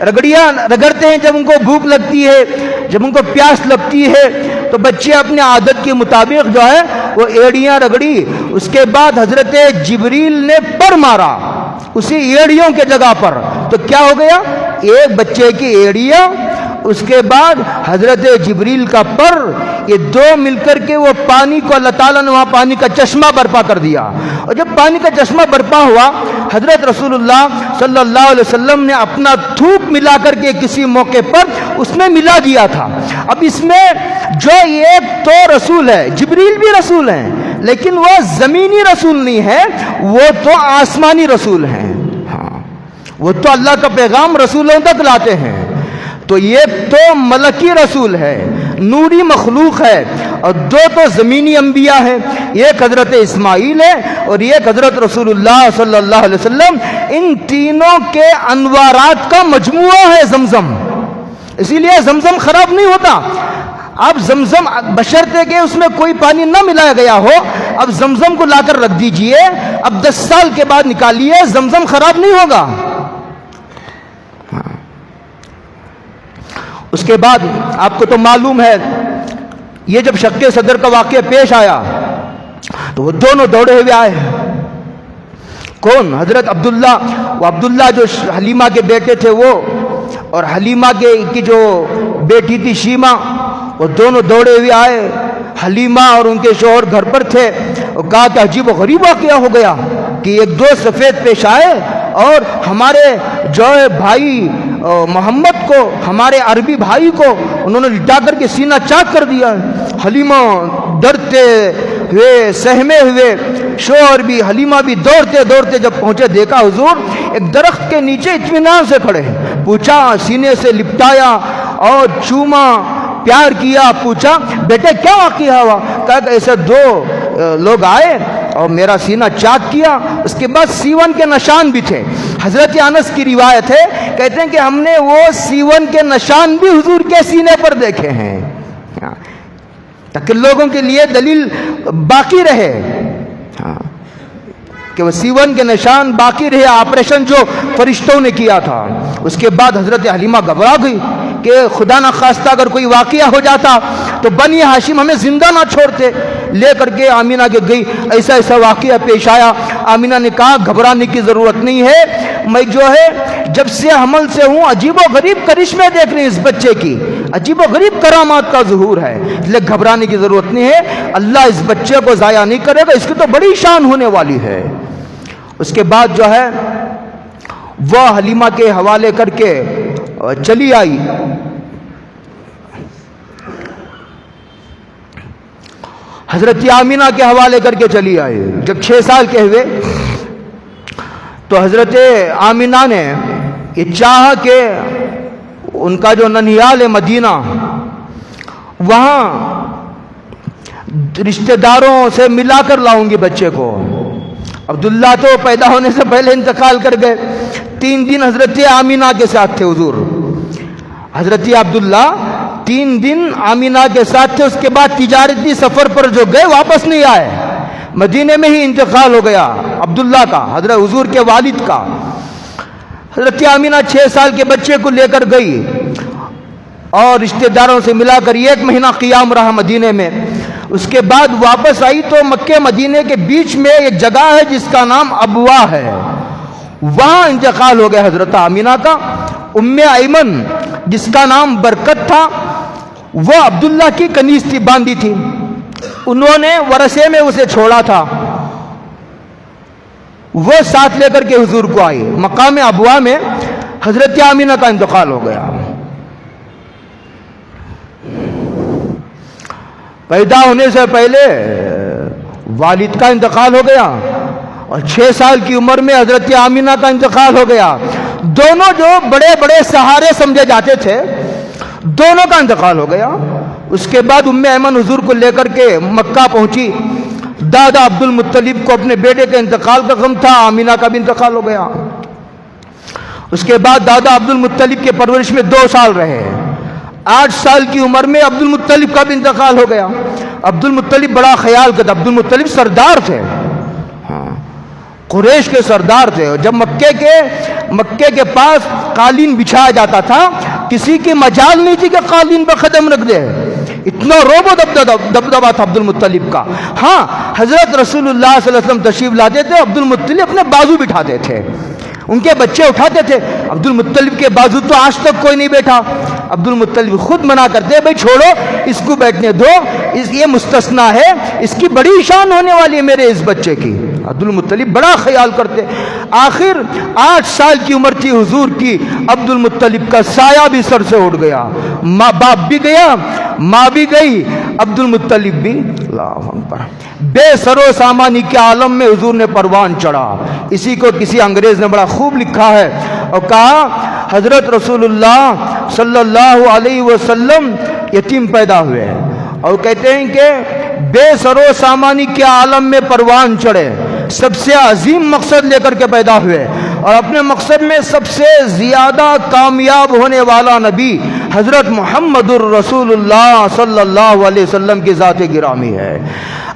رگڑیاں رگڑتے ہیں جب ان کو بھوک لگتی ہے، جب ان کو پیاس لگتی ہے تو بچے اپنے عادت کے مطابق جو ہے وہ ایڑیاں رگڑی. اس کے بعد حضرت جبریل نے پر مارا اسی ایڑیوں کے جگہ پر، تو کیا ہو گیا؟ ایک بچے کی ایڑیاں، اس کے بعد حضرت جبریل کا پر، یہ دو مل کر کے وہ پانی کو اللہ تعالیٰ نے وہاں پانی کا چشمہ برپا کر دیا. اور جب پانی کا چشمہ برپا ہوا، حضرت رسول اللہ صلی اللہ علیہ وسلم نے اپنا تھوک ملا کر کے کسی موقع پر اس میں ملا دیا تھا. اب اس میں جو ایک تو رسول ہے، جبریل بھی رسول ہیں، لیکن وہ زمینی رسول نہیں ہے، وہ تو آسمانی رسول ہیں. وہ تو اللہ کا پیغام رسولوں تک لاتے ہیں. تو یہ تو ملکی رسول ہے، نوری مخلوق ہے، اور دو تو زمینی انبیاء ہیں، ایک حضرت اسماعیل ہے اور ایک حضرت رسول اللہ صلی اللہ علیہ وسلم. ان تینوں کے انوارات کا مجموعہ ہے زمزم، اسی لیے زمزم خراب نہیں ہوتا. اب زمزم بشرطے کہ اس میں کوئی پانی نہ ملایا گیا ہو، اب زمزم کو لا کر رکھ دیجئے، اب 10 سال کے بعد نکالیے، زمزم خراب نہیں ہوگا. اس کے بعد آپ کو تو معلوم ہے، یہ جب شق صدر کا واقعہ پیش آیا تو وہ دونوں دوڑے ہوئے آئے. کون؟ حضرت عبداللہ. وہ عبداللہ جو حلیمہ کے بیٹے تھے وہ، اور حلیمہ کی جو بیٹی تھی شیمہ، وہ دونوں دوڑے ہوئے آئے. حلیمہ اور ان کے شوہر گھر پر تھے. اور کہا کہ عجیب و غریب واقعہ ہو گیا کہ ایک دو سفید پیش آئے اور ہمارے جو بھائی محمد کو، ہمارے عربی بھائی کو انہوں نے لٹا کر کے سینہ چاک کر دیا. حلیمہ ڈرتے ہوئے، سہمے ہوئے، شوہر بھی، حلیمہ بھی دوڑتے دوڑتے جب پہنچے، دیکھا حضور ایک درخت کے نیچے اطمینان سے کھڑے ہیں. پوچھا، سینے سے لپٹایا اور چوما، پیار کیا. پوچھا بیٹے کیا واقعہ ہوا؟ کہا کہ ایسے دو لوگ آئے اور میرا سینہ چاک کیا. اس کے بعد سیون کے نشان بھی تھے. حضرت انس کی روایت ہے، کہتے ہیں کہ ہم نے وہ سیون کے نشان بھی حضور کے سینے پر دیکھے ہیں، تاکہ لوگوں کے لیے دلیل باقی رہے کہ وہ سیون کے نشان باقی رہے. آپریشن جو فرشتوں نے کیا تھا. اس کے بعد حضرت حلیمہ گھبرا گئی کہ خدا نہ خواستہ اگر کوئی واقعہ ہو جاتا تو بنی ہاشم ہمیں زندہ نہ چھوڑتے. لے کر کے آمینہ کے گئی، ایسا ایسا واقعہ پیش آیا. آمینہ نے کہا گھبرانے کی ضرورت نہیں ہے، میں جو ہے جب سے حمل سے ہوں عجیب و غریب کرشمے دیکھ رہی ہوں، اس بچے کی عجیب و غریب کرامات کا ظہور ہے، اس لیے گھبرانے کی ضرورت نہیں ہے. اللہ اس بچے کو ضائع نہیں کرے گا، اس کی تو بڑی شان ہونے والی ہے. اس کے بعد جو ہے وہ حلیمہ کے حوالے کر کے چلی آئی. حضرت آمینہ کے حوالے کر کے چلی آئی. جب 6 سال کے ہوئے تو حضرت آمینہ نے یہ چاہا کہ ان کا جو ننھیال ہے مدینہ، وہاں رشتہ داروں سے ملا کر لاؤں گی بچے کو. عبداللہ تو پیدا ہونے سے پہلے انتقال کر گئے. 3 دن حضرت آمینہ کے ساتھ تھے حضور. حضرت عبداللہ 3 دن آمینہ کے ساتھ تھے. اس کے بعد تجارتی سفر پر جو گئے واپس نہیں آئے، مدینے میں ہی انتقال ہو گیا عبداللہ کا، حضرت حضور کے والد کا. حضرت آمینہ 6 سال کے بچے کو لے کر گئی اور رشتہ داروں سے ملا کر 1 مہینہ قیام رہا مدینے میں. اس کے بعد واپس آئی تو مکہ مدینے کے بیچ میں ایک جگہ ہے جس کا نام ابوا ہے، وہاں انتقال ہو گیا حضرت آمینہ کا. ام ایمن جس کا نام برکت تھا، وہ عبداللہ کی کنیز تھی، باندھی تھی. انہوں نے ورثے میں اسے چھوڑا تھا، وہ ساتھ لے کر کے حضور کو آئی. مقام ابوا میں حضرت آمینہ کا انتقال ہو گیا. پیدا ہونے سے پہلے والد کا انتقال ہو گیا اور 6 سال کی عمر میں حضرت آمینہ کا انتقال ہو گیا. دونوں جو بڑے بڑے سہارے سمجھے جاتے تھے، دونوں کا انتقال ہو گیا. اس کے بعد ام ایمن حضور کو لے کر کے مکہ پہنچی. دادا عبد المطلب کو اپنے بیٹے کے انتقال کا غم تھا، آمینہ کا بھی انتقال ہو گیا. اس کے بعد دادا عبد المطلب کے پرورش میں 2 سال رہے. 8 سال کی عمر میں عبد المطلب کا بھی انتقال ہو گیا. عبد المطلب بڑا خیال کرتا. عبد المطلب سردار تھے، قریش کے سردار تھے. جب مکے کے پاس قالین بچھایا جاتا تھا، کسی کی مجال نہیں تھی کہ قالین پر قدم رکھ دے. اتنا روب و دبدبا تھا عبد المطلب کا. ہاں، حضرت رسول اللہ صلی اللہ علیہ وسلم تشریف لاتے تھے، عبد المطلب اپنے بازو بٹھاتے تھے، ان کے بچے اٹھاتے تھے. عبد المطلب کے بازو تو آج تک کوئی نہیں بیٹھا. عبد المطلب خود منع کرتے، بھائی چھوڑو اس کو بیٹھنے دو، یہ مستثنا ہے، اس کی بڑی شان ہونے والی ہے میرے اس بچے کی. عبد المطلب بڑا خیال کرتے. آخر 8 سال کی عمر تھی حضور کی. عبد المطلب کا سایہ بھی سر سے اٹھ گیا. ماں باپ بھی گیا، ماں بھی گئی، عبد المطلب بھی. اللہ اکبر. بے سر و سامانی کے عالم میں حضور نے پروان چڑھا. اسی کو کسی انگریز نے بڑا خوب لکھا ہے اور کہا حضرت رسول اللہ صلی اللہ علیہ وسلم یتیم پیدا ہوئے اور کہتے ہیں کہ بے سر و سامانی کے عالم میں پروان چڑھے، سب سے عظیم مقصد لے کر کے پیدا ہوئے اور اپنے مقصد میں سب سے زیادہ کامیاب ہونے والا نبی حضرت محمد الرسول اللہ صلی اللہ علیہ وسلم کی ذات گرامی ہے.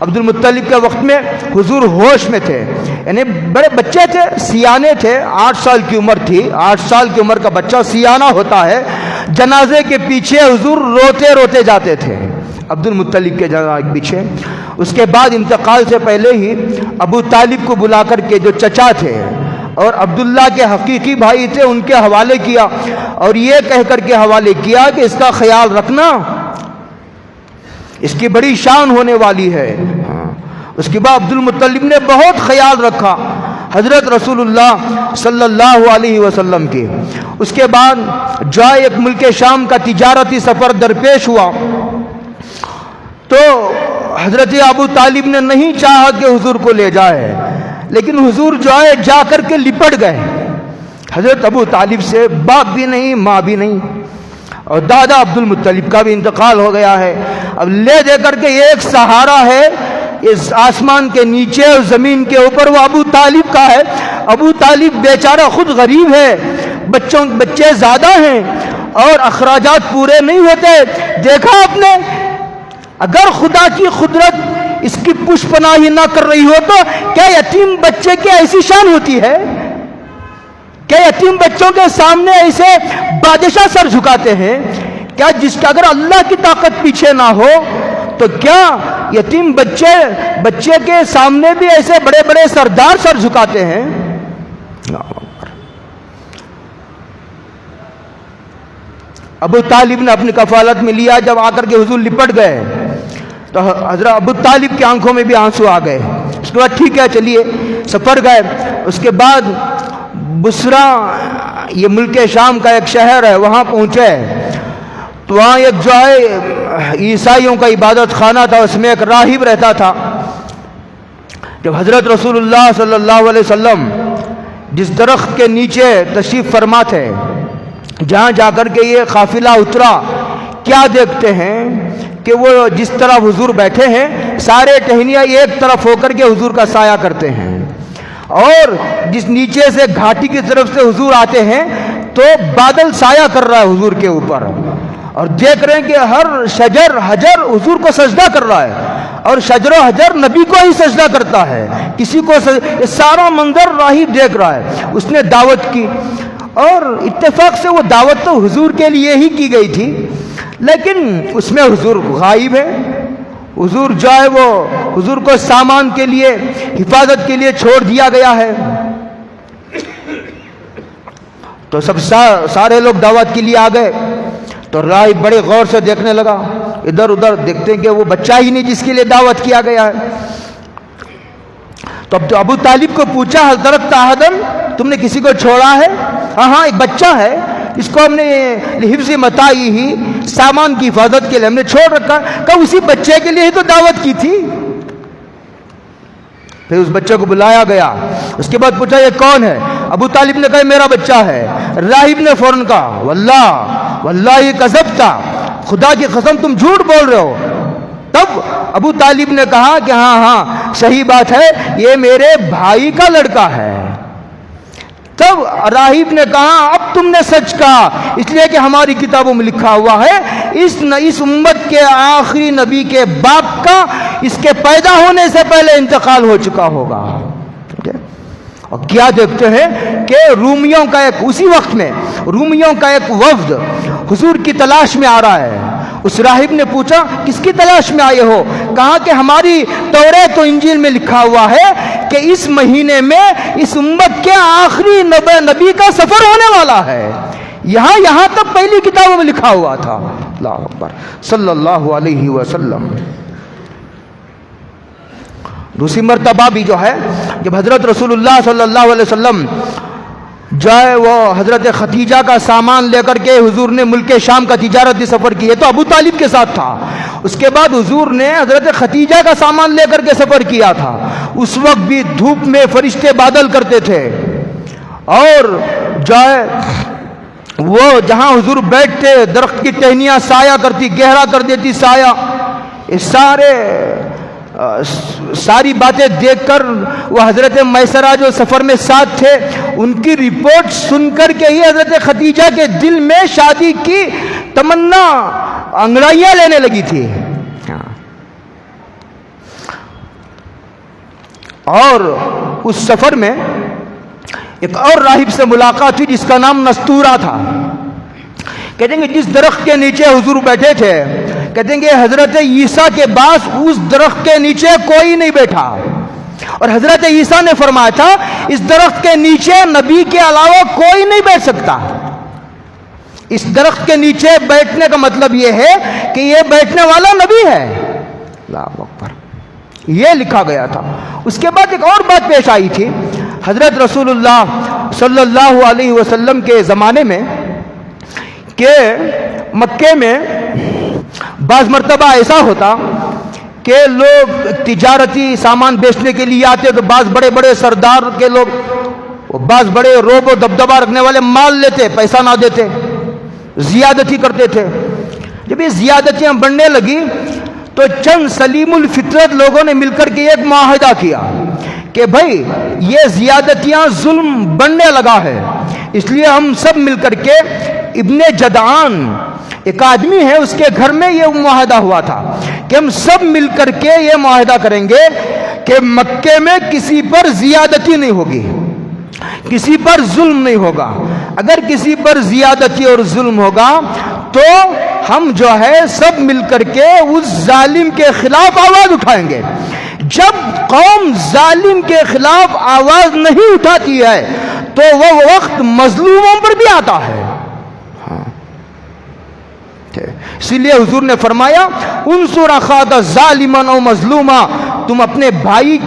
عبد المطلب کے وقت میں حضور ہوش میں تھے، یعنی بڑے بچے تھے، سیانے تھے. 8 سال کی عمر تھی. 8 سال کی عمر کا بچہ سیانہ ہوتا ہے. جنازے کے پیچھے حضور روتے روتے جاتے تھے، عبد المطلب کے جنازے کے پیچھے. اس کے بعد انتقال سے پہلے ہی ابو طالب کو بلا کر کے، جو چچا تھے اور عبداللہ کے حقیقی بھائی تھے، ان کے حوالے کیا اور یہ کہہ کر کے حوالے کیا کہ اس کا خیال رکھنا، اس کی بڑی شان ہونے والی ہے. اس کے بعد عبد المطلب نے بہت خیال رکھا حضرت رسول اللہ صلی اللہ علیہ وسلم کی. اس کے بعد جو ایک ملک شام کا تجارتی سفر درپیش ہوا تو حضرت ابو طالب نے نہیں چاہا کہ حضور کو لے جائے، لیکن حضور جو ہے جا کر کے لپٹ گئے حضرت ابو طالب سے. باپ بھی نہیں، ماں بھی نہیں، اور دادا عبد المطلب کا بھی انتقال ہو گیا ہے. اب لے دے کر کے ایک سہارا ہے اس آسمان کے نیچے اور زمین کے اوپر، وہ ابو طالب کا ہے. ابو طالب بیچارہ خود غریب ہے، بچے زیادہ ہیں اور اخراجات پورے نہیں ہوتے. دیکھا آپ نے، اگر خدا کی قدرت اس کی پش پناہی نہ کر رہی ہو تو کیا یتیم بچے کی ایسی شان ہوتی ہے؟ کیا یتیم بچوں کے سامنے ایسے بادشاہ سر جھکاتے ہیں؟ کیا جس کا اگر اللہ کی طاقت پیچھے نہ ہو تو کیا یتیم بچے کے سامنے بھی ایسے بڑے بڑے سردار سر جھکاتے ہیں؟ ابو طالب نے اپنی کفالت میں لیا. جب آ کر کے حضور لپٹ گئے تو حضرت ابو طالب کی آنکھوں میں بھی آنسو آ گئے. اس کے بعد ٹھیک ہے چلیے سفر گئے. اس کے بعد بصرہ، یہ ملک شام کا ایک شہر ہے، وہاں پہنچے تو وہاں ایک جو ہے عیسائیوں کا عبادت خانہ تھا، اس میں ایک راہب رہتا تھا. جب حضرت رسول اللہ صلی اللہ علیہ وسلم جس درخت کے نیچے تشریف فرما تھے، جہاں جا کر کے یہ قافلہ اترا، کیا دیکھتے ہیں کہ وہ جس طرف حضور بیٹھے ہیں سارے ٹہنیاں ایک طرف ہو کر کے حضور کا سایہ کرتے ہیں، اور جس نیچے سے گھاٹی کی طرف سے حضور آتے ہیں تو بادل سایہ کر رہا ہے حضور کے اوپر، اور دیکھ رہے ہیں کہ ہر شجر حجر حضور کو سجدہ کر رہا ہے اور شجر و حجر نبی کو ہی سجدہ کرتا ہے، کسی کو یہ سارا منظر راہب دیکھ رہا ہے. اس نے دعوت کی اور اتفاق سے وہ دعوت تو حضور کے لیے ہی کی گئی تھی، لیکن اس میں حضور غائب ہے. حضور جو ہے وہ حضور کو سامان کے لیے حفاظت کے لیے چھوڑ دیا گیا ہے. تو سب سارے لوگ دعوت کے لیے آ گئے. تو راہب بڑے غور سے دیکھنے لگا، ادھر ادھر دیکھتے ہیں کہ وہ بچہ ہی نہیں جس کے لیے دعوت کیا گیا ہے. تو اب ابو طالب کو پوچھا، حضرت احدن تم نے کسی کو چھوڑا ہے؟ ہاں ایک بچہ ہے، اس کو ہم نے حفظ متاعی ہی سامان کی حفاظت کے لیے ہم نے چھوڑ رکھا. کہ اسی بچے کے لیے ہی تو دعوت کی تھی. پھر اس بچے کو بلایا گیا. اس کے بعد پوچھا یہ کون ہے؟ ابو طالب نے کہا میرا بچہ ہے. راہب نے فوراً کہا واللہ یہ کذب تھا، خدا کی قسم تم جھوٹ بول رہے ہو. تب ابو طالب نے کہا کہ ہاں صحیح بات ہے، یہ میرے بھائی کا لڑکا ہے. تب راہب نے کہا اب تم نے سچ کہا، اس لیے کہ ہماری کتابوں میں لکھا ہوا ہے اس امت کے آخری نبی کے باپ کا اس کے پیدا ہونے سے پہلے انتقال ہو چکا ہوگا. اور کیا دیکھتے ہیں کہ رومیوں کا اسی وقت میں رومیوں کا ایک وفد حضور کی تلاش میں آ رہا ہے. اس راہب نے پوچھا کس کی تلاش میں آئے ہو؟ کہا کہ ہماری توریت و انجیل میں لکھا ہوا ہے کہ اس مہینے میں اس امت کے آخری نبی کا سفر ہونے والا ہے. یہاں تک پہلی کتابوں میں لکھا ہوا تھا. اللہ اکبر صلی اللہ علیہ وسلم. دوسری مرتبہ بھی جو ہے جب حضرت رسول اللہ صلی اللہ علیہ وسلم جو ہے وہ حضرت ختیجہ کا سامان لے کر کے حضور نے ملک شام کا تجارتی سفر کیا، تو ابو طالب کے ساتھ تھا. اس کے بعد حضور نے حضرت ختیجہ کا سامان لے کر کے سفر کیا تھا. اس وقت بھی دھوپ میں فرشتے بادل کرتے تھے، اور جو ہے وہ جہاں حضور بیٹھتے درخت کی ٹہنیاں سایہ کرتی، گہرا کر دیتی سایہ. ساری باتیں دیکھ کر وہ حضرت میسرہ جو سفر میں ساتھ تھے ان کی رپورٹ سن کر کے ہی حضرت ختیجہ کے دل میں شادی کی تمنا انگڑائیاں لینے لگی تھی. اور اس سفر میں ایک اور راہب سے ملاقات ہوئی جس کا نام نستورہ تھا. کہتے ہیں کہ جس درخت کے نیچے حضور بیٹھے تھے، کہتے ہیں کہ حضرت عیسیٰ کے بعد اس درخت کے نیچے کوئی نہیں بیٹھا. اور حضرت عیسیٰ نے فرمایا تھا اس درخت کے نیچے نبی کے علاوہ کوئی نہیں بیٹھ سکتا. اس درخت کے نیچے بیٹھنے کا مطلب یہ ہے کہ یہ بیٹھنے والا نبی ہے. اللہ اکبر، یہ لکھا گیا تھا. اس کے بعد ایک اور بات پیش آئی تھی. حضرت رسول اللہ صلی اللہ علیہ وسلم کے زمانے میں کہ مکے میں بعض مرتبہ ایسا ہوتا کہ لوگ تجارتی سامان بیچنے کے لیے آتے تو بعض بڑے بڑے سردار کے لوگ، بعض بڑے روب و دبدبہ رکھنے والے مال لیتے، پیسہ نہ دیتے، زیادتی کرتے تھے. جب یہ زیادتیاں بڑھنے لگی تو چند سلیم الفطرت لوگوں نے مل کر کے ایک معاہدہ کیا کہ بھائی یہ زیادتیاں ظلم بڑھنے لگا ہے، اس لیے ہم سب مل کر کے ابن جدعان ایک آدمی ہے اس کے گھر میں یہ معاہدہ ہوا تھا کہ ہم سب مل کر کے یہ معاہدہ کریں گے کہ مکے میں کسی پر زیادتی نہیں ہوگی، کسی پر ظلم نہیں ہوگا. اگر کسی پر زیادتی اور ظلم ہوگا تو ہم جو ہے سب مل کر کے اس ظالم کے خلاف آواز اٹھائیں گے. جب قوم ظالم کے خلاف آواز نہیں اٹھاتی ہے تو وہ وقت مظلوموں پر بھی آتا ہے. اسی لیے حضور نے فرمایا انصر اخاک ظالما او مظلوما، تم اپنے بھائی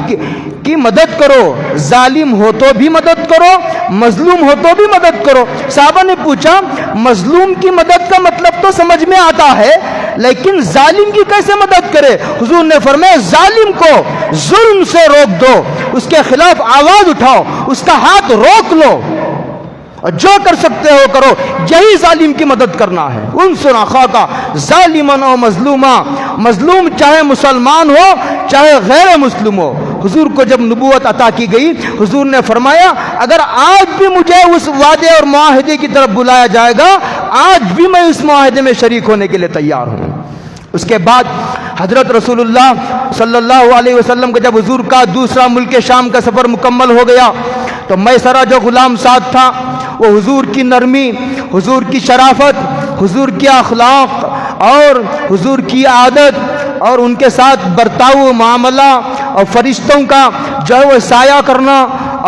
کی مدد کرو، ظالم ہو تو بھی مدد کرو، مظلوم ہو تو بھی مدد کرو. صحابہ نے پوچھا مظلوم کی مدد کا مطلب تو سمجھ میں آتا ہے لیکن ظالم کی کیسے مدد کرے؟ حضور نے فرمایا ظالم کو ظلم سے روک دو، اس کے خلاف آواز اٹھاؤ، اس کا ہاتھ روک لو، اور جو کر سکتے ہو کرو. یہی ظالم کی مدد کرنا ہے. انصر اخاک ظالما او مظلوما، مظلوم چاہے مسلمان ہو چاہے غیر مسلم ہو. حضور کو جب نبوت عطا کی گئی حضور نے فرمایا اگر آج بھی مجھے اس وعدے اور معاہدے کی طرف بلایا جائے گا آج بھی میں اس معاہدے میں شریک ہونے کے لیے تیار ہوں. اس کے بعد حضرت رسول اللہ صلی اللہ علیہ وسلم کا جب حضور کا دوسرا ملک شام کا سفر مکمل ہو گیا تو میسرہ جو غلام ساتھ تھا وہ حضور کی نرمی، حضور کی شرافت، حضور کے اخلاق اور حضور کی عادت اور ان کے ساتھ برتاؤ معاملہ اور فرشتوں کا جو ہے وہ سایہ کرنا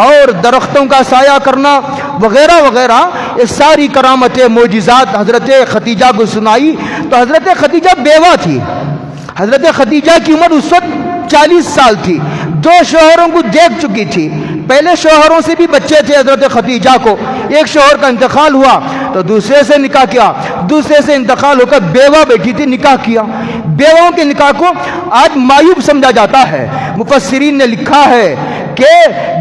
اور درختوں کا سایہ کرنا وغیرہ وغیرہ، یہ ساری کرامتیں معجزات حضرت خدیجہ کو سنائی۔ تو حضرت خدیجہ بیوہ تھی، حضرت خدیجہ کی عمر اس وقت 40 سال تھی، 2 شوہروں کو دیکھ چکی تھی، پہلے شوہروں سے بھی بچے تھے حضرت خدیجہ کو، ایک شوہر کا انتقال ہوا تو دوسرے سے نکاح کیا، دوسرے سے انتقال ہو کر بیوہ بیٹھی تھی، نکاح کیا۔ بیووں کے نکاح کو آج معیوب سمجھا جاتا ہے، مفسرین نے لکھا ہے کہ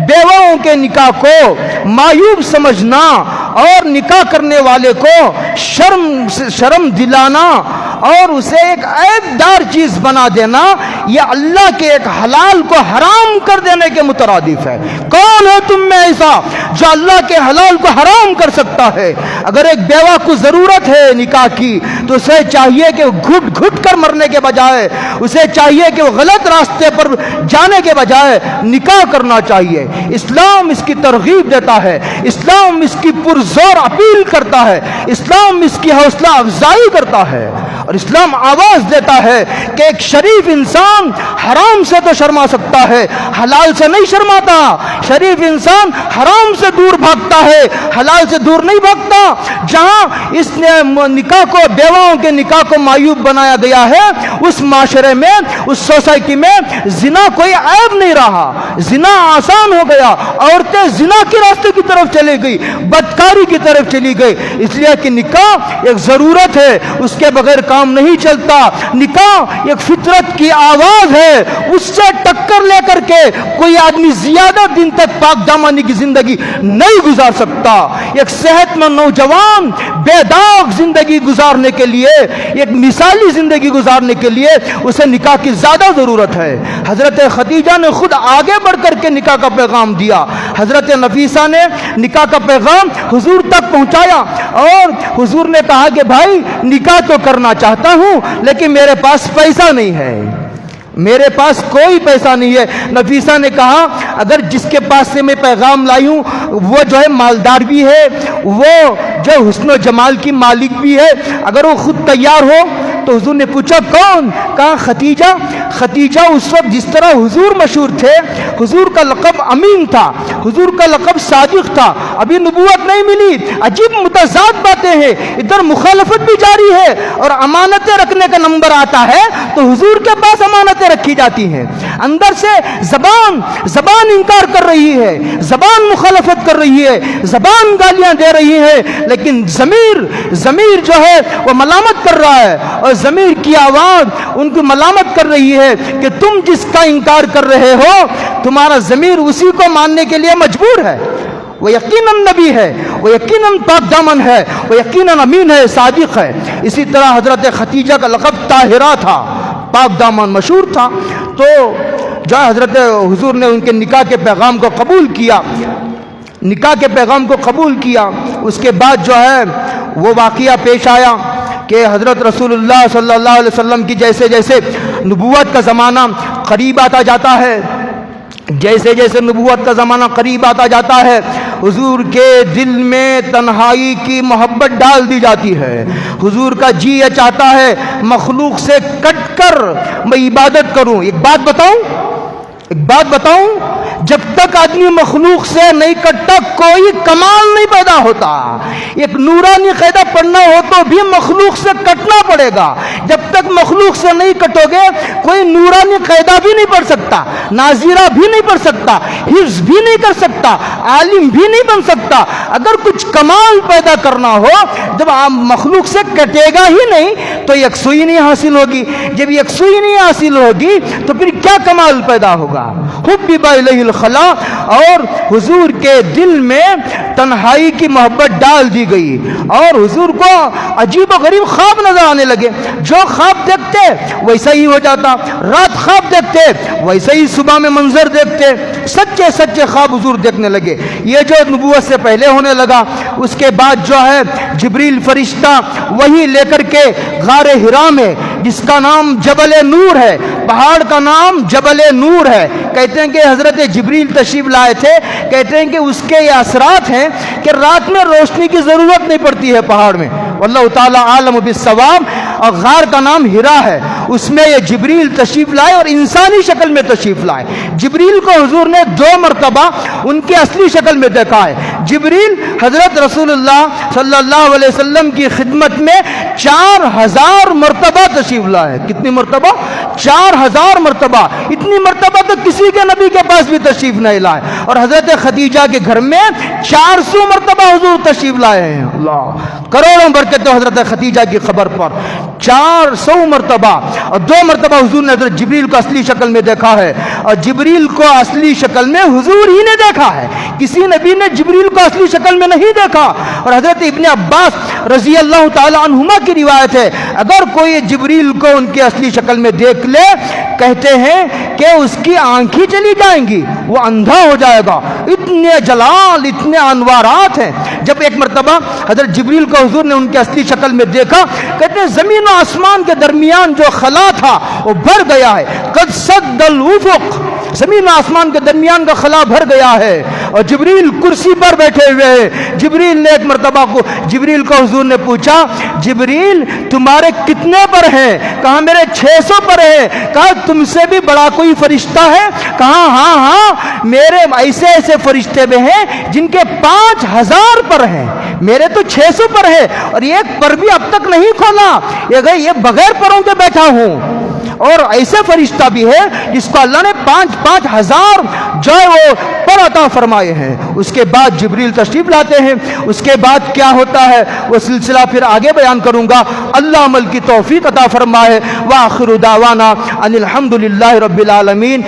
بیووں کے نکاح کو معیوب سمجھنا اور نکاح کرنے والے کو شرم دلانا اور اسے ایک عیب دار چیز بنا دینا، یہ اللہ کے ایک حلال کو حرام کر دینے کے مترادف ہے۔ کون ہے تم میں ایسا جو اللہ کے حلال کو حرام کر سکتا ہے؟ اگر ایک بیوہ کو ضرورت ہے نکاح کی تو اسے چاہیے کہ وہ گھٹ گھٹ کر مرنے کے بجائے، اسے چاہیے کہ وہ غلط راستے پر جانے کے بجائے نکاح کرنا چاہیے۔ اسلام اس کی ترغیب دیتا ہے، اسلام اس کی پرزور اپیل کرتا ہے، اسلام اس کی حوصلہ افزائی کرتا ہے، اور اسلام آواز دیتا ہے کہ ایک شریف انسان حرام سے تو شرما سکتا ہے، حلال سے نہیں شرماتا۔ شریف انسان حرام سے دور بھاگتا ہے، حلال سے دور نہیں بھاگتا۔ جہاں اس نے نکاح کو، بیواؤں کے نکاح کو معیوب بنایا گیا ہے، اس معاشرے میں، اس سوسائٹی میں زنا کوئی عیب نہیں رہا، زنا آسان ہو گیا، عورتیں زنا کے راستے کی طرف چلی گئی، بدکاری کی طرف چلی گئی، اس لیے کہ نکاح ایک ضرورت ہے، اس کے بغیر کام نہیں چلتا۔ نکاح ایک فطرت کی آواز ہے، اس سے ٹکر لے کر کے کوئی آدمی زیادہ دن تک پاک دامانی کی زندگی نہیں گزار سکتا۔ ایک صحت مند نوجوان بے داغ زندگی گزارنے کے لیے، ایک مثالی زندگی گزارنے کے لیے اسے نکاح کی زیادہ ضرورت ہے۔ حضرت خدیجہ نے خود آگے بڑھ کر کے نکاح کا پیغام دیا، حضرت نفیسہ نے نکاح کا پیغام حضور تک پہنچایا، اور حضور نے کہا کہ بھائی نکاح تو کرنا چاہتا ہوں لیکن میرے پاس پیسہ نہیں ہے، میرے پاس کوئی پیسہ نہیں ہے۔ نفیسہ نے کہا اگر جس کے پاس سے میں پیغام لائی ہوں وہ جو ہے مالدار بھی ہے، وہ جو حسن و جمال کی مالک بھی ہے، اگر وہ خود تیار ہو تو حضور نے پوچھا کون؟ کہا خدیجہ۔ خدیجہ اس وقت جس طرح حضور مشہور تھے، حضور کا لقب امین تھا، حضور کا لقب صادق تھا، ابھی نبوت نہیں ملی، عجیب متضاد باتیں ہیں، ادھر مخالفت بھی جاری ہے اور امانتیں رکھنے کا نمبر آتا ہے تو حضور کے پاس امانتیں رکھی جاتی ہیں۔ اندر سے زبان انکار کر رہی ہے، زبان مخالفت کر رہی ہے، زبان گالیاں دے رہی ہے، لیکن ضمیر جو ہے وہ ملامت کر رہا ہے، اور ضمیر کی آواز ان کو ملامت کر رہی ہے کہ تم جس کا انکار کر رہے ہو تمہارا ضمیر اسی کو ماننے کے لیے مجبور ہے۔ وہ یقیناً نبی ہے، وہ یقیناً پاک دامن ہے، وہ یقیناً امین ہے، صادق ہے۔ اسی طرح حضرت خدیجہ کا لقب طاہرہ تھا، پاک دامن مشہور تھا۔ تو جو حضرت حضور نے ان کے نکاح کے پیغام کو قبول کیا، نکاح کے پیغام کو قبول کیا، اس کے بعد جو ہے وہ واقعہ پیش آیا کہ حضرت رسول اللہ صلی اللہ علیہ وسلم کی جیسے جیسے نبوت کا زمانہ قریب آتا جاتا ہے، جیسے جیسے نبوت کا زمانہ قریب آتا جاتا ہے، حضور کے دل میں تنہائی کی محبت ڈال دی جاتی ہے۔ حضور کا جی یہ چاہتا ہے مخلوق سے کٹ کر میں عبادت کروں۔ ایک بات بتاؤں، جب تک آدمی مخلوق سے نہیں کٹتا کوئی کمال نہیں پیدا ہوتا۔ ایک نورانی قاعدہ پڑھنا ہو تو بھی مخلوق سے کٹنا پڑے گا۔ جب تک مخلوق سے نہیں کٹو گے کوئی نورانی قاعدہ بھی نہیں پڑھ سکتا، ناظرہ بھی نہیں پڑھ سکتا، حفظ بھی نہیں کر سکتا، عالم بھی نہیں بن سکتا۔ اگر کچھ کمال پیدا کرنا ہو جب آپ مخلوق سے کٹے گا ہی نہیں تو یکسوئی نہیں حاصل ہوگی۔ جب یکسوئی نہیں حاصل ہوگی تو پھر کیا کمال پیدا ہوگا؟ حبب الیہ الخلا، اور حضور کے دل میں تنہائی کی محبت ڈال دی گئی، اور حضور کو عجیب و غریب خواب نظر آنے لگے۔ جو خواب دیکھتے ویسا ہی ہو جاتا، رات خواب دیکھتے ویسا ہی صبح میں منظر دیکھتے، سچے خواب حضور دیکھنے لگے۔ یہ جو نبوت سے پہلے ہونے لگا، اس کے بعد جو ہے جبریل فرشتہ وہی لے کر کے غار حرا میں، جس کا نام جبل نور ہے، پہاڑ کا نام جبل نور ہے، کہتے ہیں کہ حضرت جبریل تشریف لائے تھے، کہتے ہیں کہ اس کے یہ اثرات ہیں کہ رات میں روشنی کی ضرورت نہیں پڑتی ہے پہاڑ میں. واللہ تعالی عالم بالصواب. اور غار کا نام ہرا ہے. اس میں یہ جبریل تشریف لائے اور انسانی شکل میں تشریف لائے. جبریل کو حضور نے 2 مرتبہ ان کی اصلی شکل میں دیکھا ہے. جبریل حضرت رسول اللہ صلی اللہ علیہ وسلم کی خدمت میں 4000 مرتبہ تشریف لائے. کتنی مرتبہ؟ 4000 مرتبہ. اتنی مرتبہ تو کسی کے نبی کے پاس بھی تشریف نہیں لائے. اور حضرت خدیجہ کے گھر میں 400 مرتبہ حضور تشریف لائے ہیں. اللہ کروڑوں برکت ہے حضرت خدیجہ کی خبر پر. 400 مرتبہ. اور 2 مرتبہ حضور نے حضرت جبریل کو اصلی شکل میں دیکھا ہے. اور جبریل کو اصلی شکل میں حضور ہی نے دیکھا ہے. کسی نبی نے جبریل کو اصلی شکل میں نہیں دیکھا. اور حضرت ابن عباس رضی اللہ تعالی عنہما کی روایت ہے اگر کوئی جبریل کو ان کی اصلی شکل میں دیکھ لے کہتے ہیں کہ اس کی آنکھیں چلی جائیں گی, وہ اندھا ہو جائے گا. اتنے جلال, اتنے انوارات ہیں. جب ایک مرتبہ حضرت جبریل کو حضور نے ان کی اصلی شکل میں دیکھا کہتے ہیں زمین و آسمان کے درمیان جو خلا تھا وہ بھر گیا ہے. قد سد الافق. زمین و آسمان کے درمیان کا خلا بھر گیا ہے. اور جبریل کرسی پر بیٹھے ہوئے ہیں. جبریل نے ایک مرتبہ کو جبریل کو حضور نے پوچھا جبریل تمہارے کتنے پر ہیں؟ کہا میرے 600 پر ہے. کہا تم سے بھی بڑا کوئی فرشتہ ہے؟ کہا ہاں میرے ایسے ایسے فرشتے بھی ہیں جن کے 5000 پر ہیں, میرے تو 600 پر ہے اور ایک پر بھی اب تک نہیں کھولا, یہ بغیر پروں کے بیٹھا ہوں. اور ایسے فرشتہ بھی ہے جس کو اللہ نے 5000 جو ہے وہ پر عطا فرمائے ہیں. اس کے بعد جبریل تشریف لاتے ہیں. اس کے بعد کیا ہوتا ہے وہ سلسلہ پھر آگے بیان کروں گا. اللہ عمل کی توفیق عطا فرمائے. وآخر دعوانا ان الحمد للہ رب العالمین.